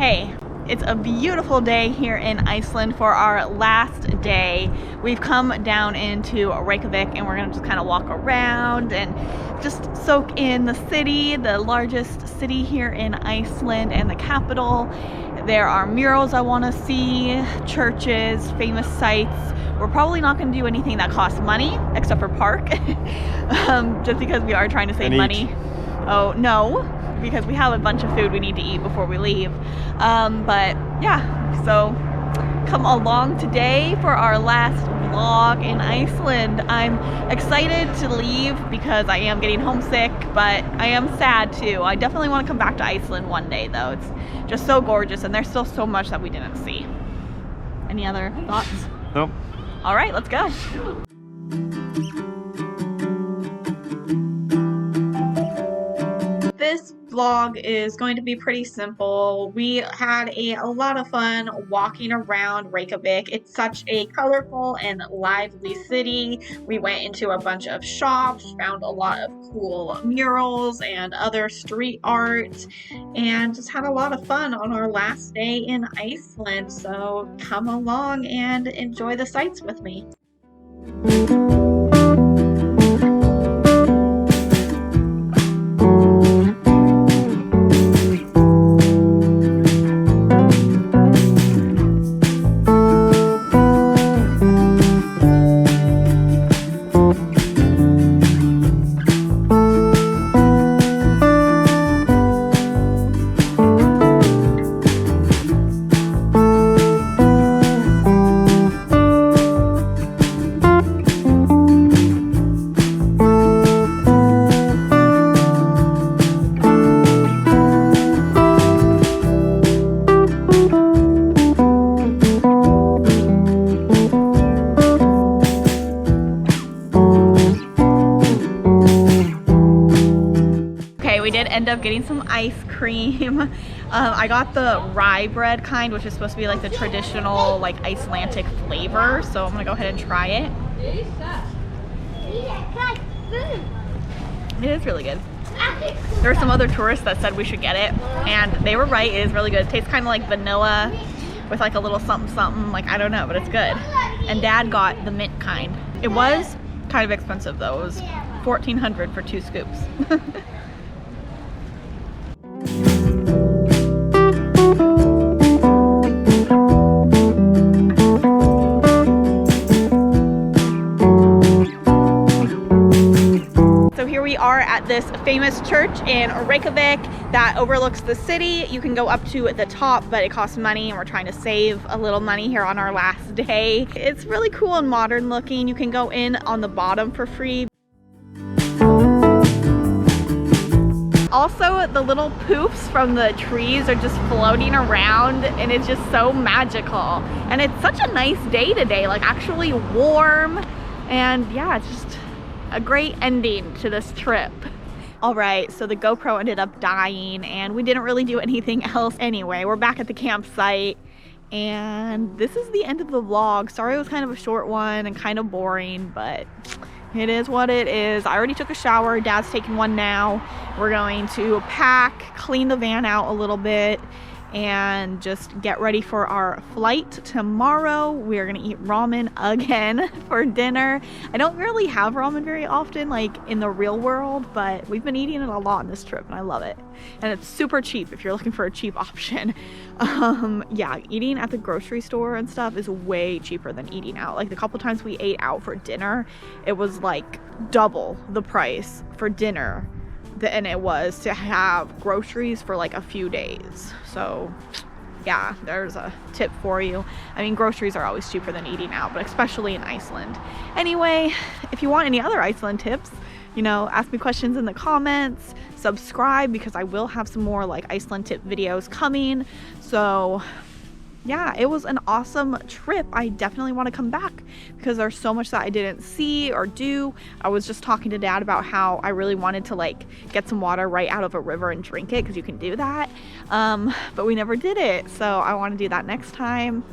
Hey, it's a beautiful day here in Iceland for our last day. We've come down into Reykjavik and we're gonna just kind of walk around and just soak in the city, the largest city here in Iceland and the capital. There are murals I want to see, churches, famous sites. We're probably not going to do anything that costs money except for park, just because we are trying to save money. Oh no, because we have a bunch of food we need to eat before we leave. But yeah, so come along today for our last vlog in Iceland. I'm excited to leave because I am getting homesick, but I am sad too. I definitely want to come back to Iceland one day though. It's just so gorgeous and there's still so much that we didn't see. Any other thoughts? Nope. All right, let's go. This vlog is going to be pretty simple. We had a lot of fun walking around Reykjavik. It's such a colorful and lively city. We went into a bunch of shops, found a lot of cool murals and other street art, and just had a lot of fun on our last day in Iceland. So come along and enjoy the sights with me. End up getting some ice cream. I got the rye bread kind, which is supposed to be like the traditional like Icelandic flavor, so I'm gonna go ahead and try it. It is really good. There were some other tourists that said we should get it, and they were right. It is really good. It tastes kind of like vanilla with like a little something something, like I don't know, but it's good. And Dad got the mint kind. It was kind of expensive though. It was $1,400 for 2 scoops. We are at this famous church in Reykjavik that overlooks the city. You can go up to the top, but it costs money and we're trying to save a little money here on our last day. It's really cool and modern looking. You can go in on the bottom for free. Also, the little poofs from the trees are just floating around and it's just so magical. And it's such a nice day today, like actually warm, and yeah, it's just a great ending to this trip. All right, so the GoPro ended up dying and we didn't really do anything else anyway. We're back at the campsite and this is the end of the vlog. Sorry it was kind of a short one and kind of boring, but it is what it is. I already took a shower. Dad's taking one now. We're going to pack, clean the van out a little bit, and just get ready for our flight tomorrow. We're gonna eat ramen again for dinner. I don't really have ramen very often, like in the real world, but we've been eating it a lot on this trip and I love it. And it's super cheap if you're looking for a cheap option. Yeah, eating at the grocery store and stuff is way cheaper than eating out. Like the couple times we ate out for dinner, it was like double the price for dinner than it was to have groceries for like a few days. So yeah, there's a tip for you. I mean, groceries are always cheaper than eating out, but especially in Iceland. Anyway, if you want any other Iceland tips, you know, ask me questions in the comments, subscribe, because I will have some more like Iceland tip videos coming. So yeah, it was an awesome trip. I definitely want to come back because there's so much that I didn't see or do. I was just talking to Dad about how I really wanted to like get some water right out of a river and drink it, because you can do that. But we never did it. So I want to do that next time.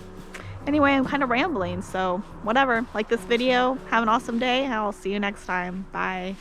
Anyway, I'm kind of rambling, so whatever. Like this video, have an awesome day. I'll see you next time. Bye.